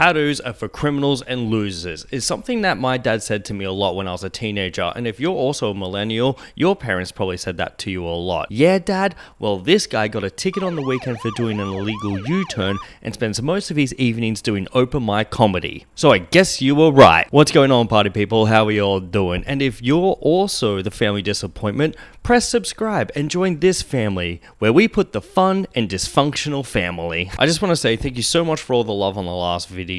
tattoos are for criminals and losers is something that my dad said to me a lot when I was a teenager, and if you're also a millennial, your parents probably said that to you a lot. Yeah, Dad? Well, this guy got a ticket on the weekend for doing an illegal U-turn and spends most of his evenings doing open mic comedy. So I guess you were right. What's going on, party people? How are you all doing? And if you're also the family disappointment, press subscribe and join this family where we put the fun and dysfunctional family. I just want to say thank you so much for all the love on the last video,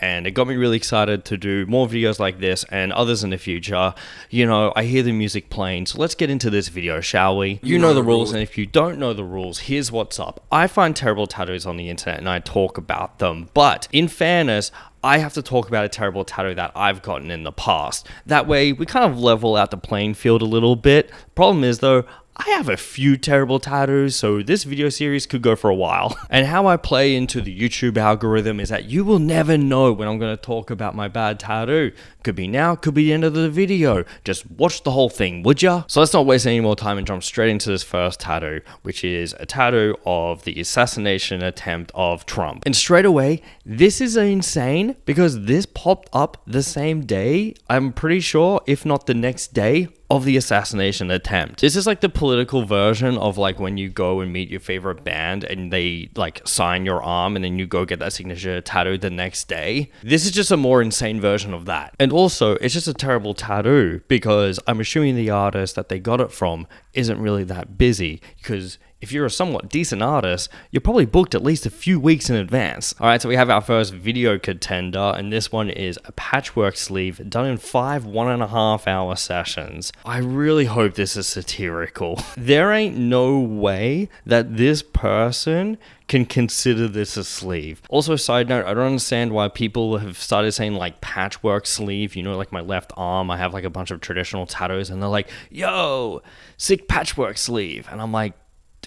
and it got me really excited to do more videos like this and others in the future. You know, I hear the music playing, so let's get into this video, shall we? You know the rules, and if you don't know the rules, here's what's up. I find terrible tattoos on the internet and I talk about them, but in fairness, I have to talk about a terrible tattoo that I've gotten in the past. That way, we kind of level out the playing field a little bit. Problem is though, I have a few terrible tattoos, so this video series could go for a while. And how I play into the YouTube algorithm is that you will never know when I'm going to talk about my bad tattoo. Could be now, could be the end of the video. Just watch the whole thing, would ya? So let's not waste any more time and jump straight into this first tattoo, which is a tattoo of the assassination attempt of Trump. And straight away, this is insane because this popped up the same day, I'm pretty sure, if not the next day, of the assassination attempt. This is like the political version of like when you go and meet your favorite band and they like sign your arm and then you go get that signature tattooed the next day. This is just a more insane version of that. And also, it's just a terrible tattoo because I'm assuming the artist that they got it from isn't really that busy, because if you're a somewhat decent artist, you're probably booked at least a few weeks in advance. Alright, so we have our first video contender, and this one is a patchwork sleeve done in 5 1.5 hour sessions. I really hope this is satirical. There ain't no way that this person can consider this a sleeve. Also, side note, I don't understand why people have started saying like patchwork sleeve. You know, like my left arm, I have like a bunch of traditional tattoos, and they're like, yo, sick patchwork sleeve. And I'm like,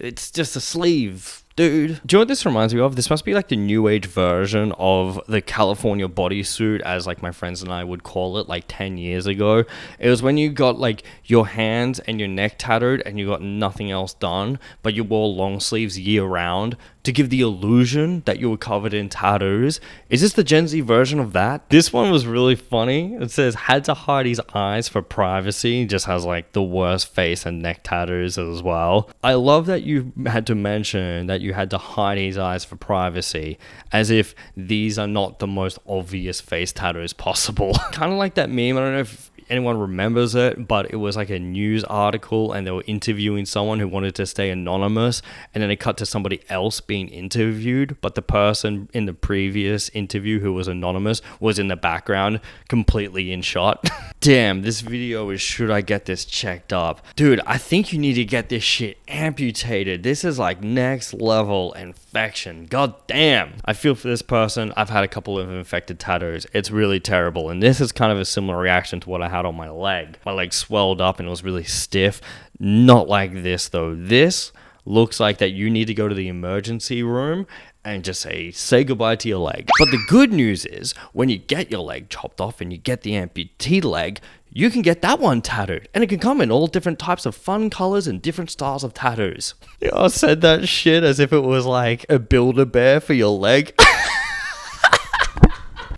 it's just a sleeve, dude. Do you know what this reminds me of? This must be like the new age version of the California bodysuit, as like my friends and I would call it like 10 years ago. It was when you got like your hands and your neck tattooed and you got nothing else done, but you wore long sleeves year round to give the illusion that you were covered in tattoos. Is this the Gen Z version of that? This one was really funny. It says, had to hide his eyes for privacy. It just has like the worst face and neck tattoos as well. I love that you had to mention that you had to hide his eyes for privacy, as if these are not the most obvious face tattoos possible. Kind of like that meme, I don't know if anyone remembers it, but it was like a news article and they were interviewing someone who wanted to stay anonymous, and then it cut to somebody else being interviewed, but the person in the previous interview who was anonymous was in the background, completely in shot. Damn, this video is, should I get this checked up? Dude, I think you need to get this shit amputated. This is like next level infection. God damn. I feel for this person. I've had a couple of infected tattoos. It's really terrible, and this is kind of a similar reaction to what I had on my leg. My leg swelled up and it was really stiff. Not like this though. This looks like that you need to go to the emergency room and just say goodbye to your leg. But the good news is, when you get your leg chopped off and you get the amputee leg, you can get that one tattooed, and it can come in all different types of fun colors and different styles of tattoos. I said that shit as if it was like a Build-A-Bear for your leg.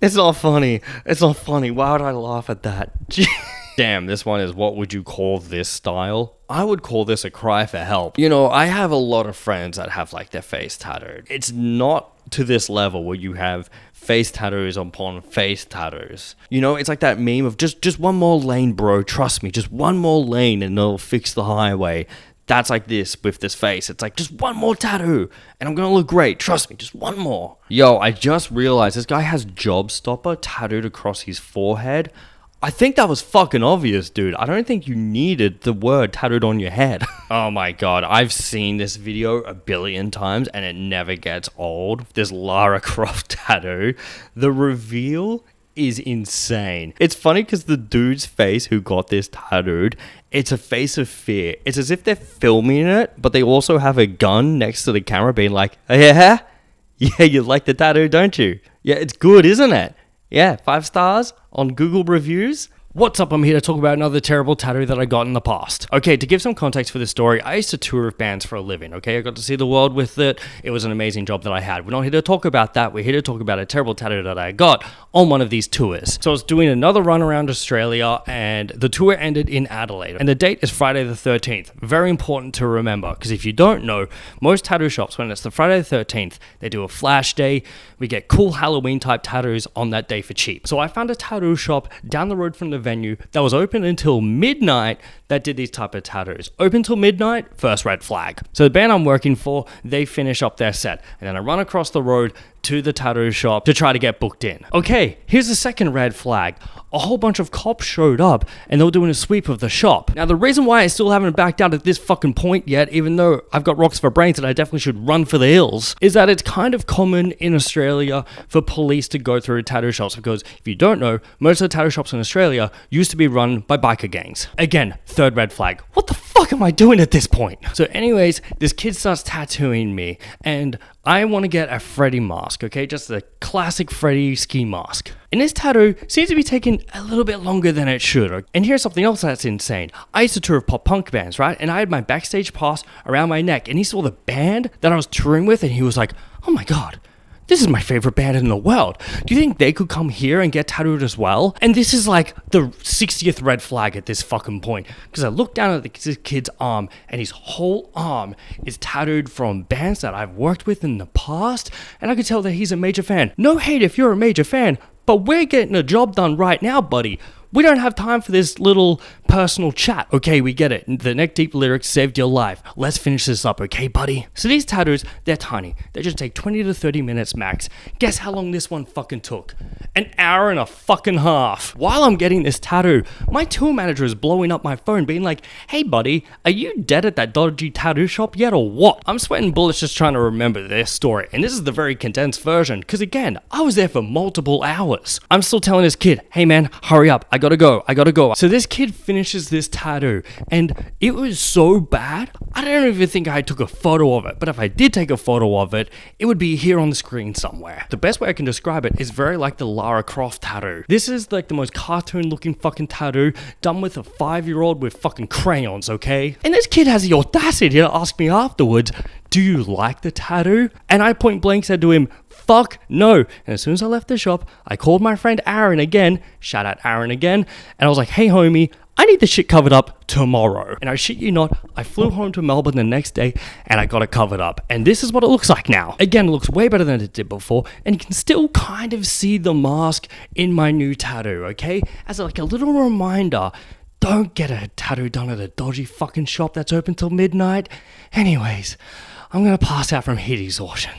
It's not funny. It's not funny. Why would I laugh at that? Damn, this one is, what would you call this style? I would call this a cry for help. You know, I have a lot of friends that have like their face tattooed. It's not to this level where you have face tattoos upon face tattoos. You know, it's like that meme of just one more lane, bro. Trust me, just one more lane and it'll fix the highway. That's like this with this face. It's like, just one more tattoo and I'm gonna look great. Trust me, just one more. Yo, I just realized this guy has Job Stopper tattooed across his forehead. I think that was fucking obvious, dude. I don't think you needed the word tattooed on your head. Oh my god, I've seen this video a billion times and it never gets old. This Lara Croft tattoo. The reveal is insane. It's funny because the dude's face who got this tattooed, it's a face of fear. It's as if they're filming it, but they also have a gun next to the camera being like, yeah, you like the tattoo, don't you? Yeah, it's good, isn't it? Yeah, 5 stars on Google reviews. What's up? I'm here to talk about another terrible tattoo that I got in the past. Okay, to give some context for this story, I used to tour with bands for a living, okay? I got to see the world with it. It was an amazing job that I had. We're not here to talk about that. We're here to talk about a terrible tattoo that I got on one of these tours. So I was doing another run around Australia, and the tour ended in Adelaide. And the date is Friday the 13th. Very important to remember, because if you don't know, most tattoo shops, when it's the Friday the 13th, they do a flash day. We get cool Halloween type tattoos on that day for cheap. So I found a tattoo shop down the road from the venue that was open until midnight that did these type of tattoos. Open till midnight, first red flag. So the band I'm working for, they finish up their set, and then I run across the road to the tattoo shop to try to get booked in. Okay, here's the second red flag. A whole bunch of cops showed up and they were doing a sweep of the shop. Now the reason why I still haven't backed out at this fucking point yet, even though I've got rocks for brains and I definitely should run for the hills, is that it's kind of common in Australia for police to go through tattoo shops, because if you don't know, most of the tattoo shops in Australia used to be run by biker gangs. Again, third red flag. What the fuck am I doing at this point? So anyways, this kid starts tattooing me and I want to get a Freddy mask, okay? Just a classic Freddy ski mask. And this tattoo seems to be taking a little bit longer than it should. Okay? And here's something else that's insane. I used to tour with pop punk bands, right? And I had my backstage pass around my neck, and he saw the band that I was touring with, and he was like, oh my God, this is my favorite band in the world. Do you think they could come here and get tattooed as well? And this is like the 60th red flag at this fucking point. Because I look down at this kid's arm, and his whole arm is tattooed from bands that I've worked with in the past. And I could tell that he's a major fan. No hate if you're a major fan, but we're getting a job done right now, buddy. We don't have time for this little personal chat. Okay, we get it. The neck deep lyrics saved your life. Let's finish this up, okay, buddy? So these tattoos, they're tiny. They just take 20 to 30 minutes max. Guess how long this one fucking took? An hour and a fucking half. While I'm getting this tattoo, my tour manager is blowing up my phone being like, hey buddy, are you dead at that dodgy tattoo shop yet or what? I'm sweating bullets just trying to remember this story. And this is the very condensed version, because again, I was there for multiple hours. I'm still telling this kid, hey man, hurry up. I gotta go. So this kid finishes this tattoo, and it was so bad, I don't even think I took a photo of it, but if I did take a photo of it, it would be here on the screen somewhere. The best way I can describe it is very like the Lara Croft tattoo. This is like the most cartoon looking fucking tattoo done with a 5-year-old with fucking crayons, okay? And this kid has the audacity to ask me afterwards, do you like the tattoo? And I point blank said to him, fuck no. And as soon as I left the shop, I called my friend Aaron again, shout out Aaron again, and I was like, hey homie, I need this shit covered up tomorrow. And I shit you not, I flew home to Melbourne the next day and I got it covered up. And this is what it looks like now. Again, it looks way better than it did before, and you can still kind of see the mask in my new tattoo, okay? As like a little reminder, don't get a tattoo done at a dodgy fucking shop that's open till midnight. Anyways, I'm gonna pass out from heat exhaustion.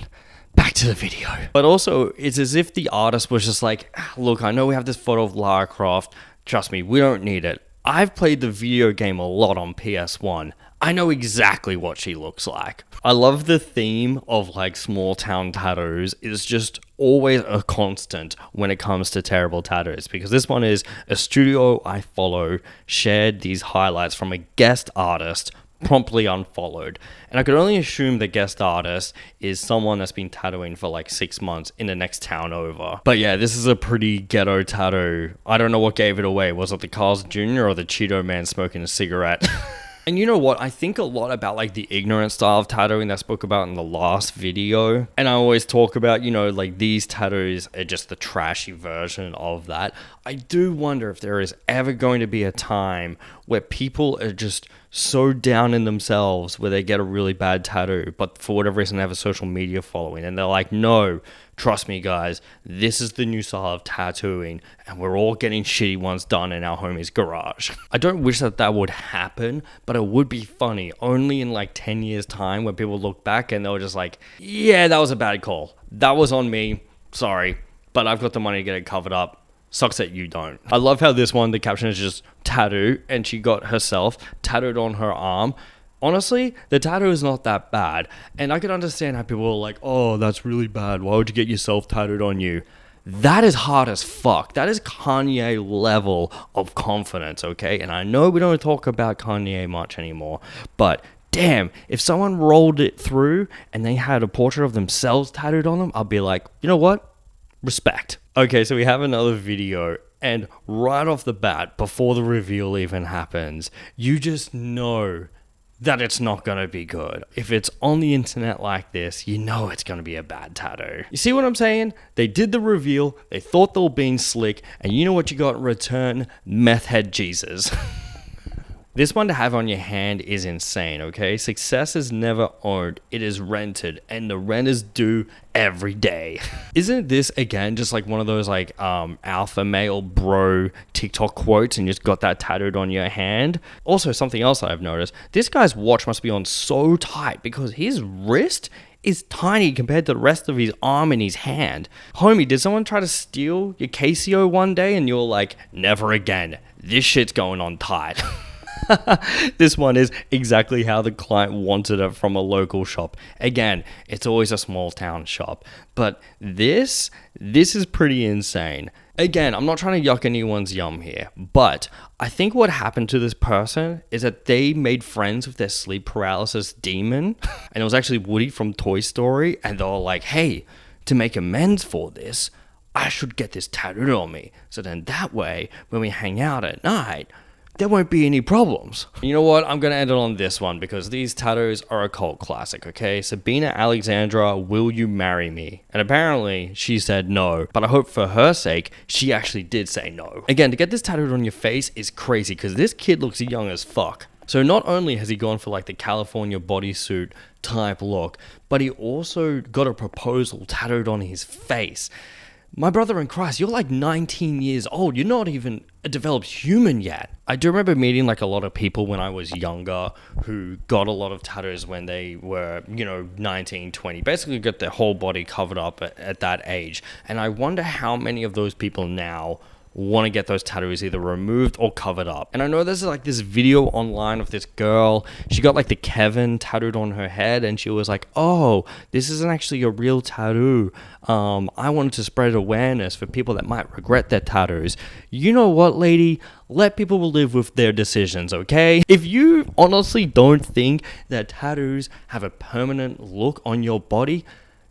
Back to the video. But also, it's as if the artist was just like, look, I know we have this photo of Lara Croft. Trust me, we don't need it. I've played the video game a lot on PS1. I know exactly what she looks like. I love the theme of like small town tattoos. It's just always a constant when it comes to terrible tattoos, because this one is a studio I follow shared these highlights from a guest artist, promptly unfollowed. And I could only assume the guest artist is someone that's been tattooing for like 6 months in the next town over. But yeah, this is a pretty ghetto tattoo. I don't know what gave it away. Was it the Carl's Jr. or the Cheeto Man smoking a cigarette? And you know what? I think a lot about like the ignorant style of tattooing that I spoke about in the last video. And I always talk about, you know, like these tattoos are just the trashy version of that. I do wonder if there is ever going to be a time where people are just so down in themselves where they get a really bad tattoo, but for whatever reason they have a social media following and they're like, no, trust me guys, this is the new style of tattooing and we're all getting shitty ones done in our homie's garage. I don't wish that that would happen, but it would be funny only in like 10 years time when people look back and they're just like, yeah, that was a bad call. That was on me. Sorry, but I've got the money to get it covered up. Sucks that you don't. I love how this one, the caption is just tattoo, and she got herself tattooed on her arm. Honestly, the tattoo is not that bad. And I can understand how people are like, oh, that's really bad. Why would you get yourself tattooed on you? That is hard as fuck. That is Kanye level of confidence, okay? And I know we don't talk about Kanye much anymore, but damn, if someone rolled it through and they had a portrait of themselves tattooed on them, I'd be like, you know what? Respect. Okay, so we have another video, and right off the bat, before the reveal even happens, you just know that it's not gonna be good. If it's on the internet like this, you know it's gonna be a bad tattoo. You see what I'm saying? They did the reveal, they thought they were being slick, and you know what you got in return? Meth head Jesus. This one to have on your hand is insane, okay? Success is never owned, it is rented, and the rent is due every day. Isn't this, again, just like one of those like alpha male bro TikTok quotes and you just got that tattooed on your hand? Also, something else I've noticed, this guy's watch must be on so tight because his wrist is tiny compared to the rest of his arm and his hand. Homie, did someone try to steal your Casio one day and you're like, never again, this shit's going on tight? This one is exactly how the client wanted it from a local shop. Again, it's always a small town shop, but this is pretty insane. Again, I'm not trying to yuck anyone's yum here, but I think what happened to this person is that they made friends with their sleep paralysis demon, and it was actually Woody from Toy Story, and they were like, hey, to make amends for this, I should get this tattooed on me, so then that way, when we hang out at night, there won't be any problems. You know what? I'm going to end it on this one because these tattoos are a cult classic, okay? Sabina Alexandra, will you marry me? And apparently she said no, but I hope for her sake, she actually did say no. Again, to get this tattooed on your face is crazy because this kid looks young as fuck. So not only has he gone for like the California bodysuit type look, but he also got a proposal tattooed on his face. My brother in Christ, you're like 19 years old. You're not even a developed human yet. I do remember meeting like a lot of people when I was younger who got a lot of tattoos when they were, 19, 20. Basically got their whole body covered up at that age. And I wonder how many of those people now want to get those tattoos either removed or covered up. And I know there's like this video online of this girl, she got like the Kevin tattooed on her head and she was like, oh, this isn't actually a real tattoo. I wanted to spread awareness for people that might regret their tattoos. You know what, lady? Let people live with their decisions, okay? If you honestly don't think that tattoos have a permanent look on your body,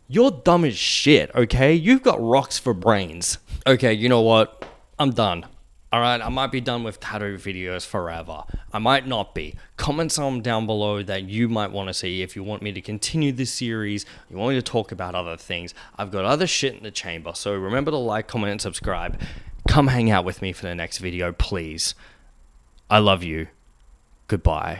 you're dumb as shit, okay? You've got rocks for brains. Okay, you know what? I'm done. Alright, I might be done with tattoo videos forever. I might not be. Comment some down below that you might want to see if you want me to continue this series, you want me to talk about other things. I've got other shit in the chamber, so remember to like, comment, and subscribe. Come hang out with me for the next video, please. I love you. Goodbye.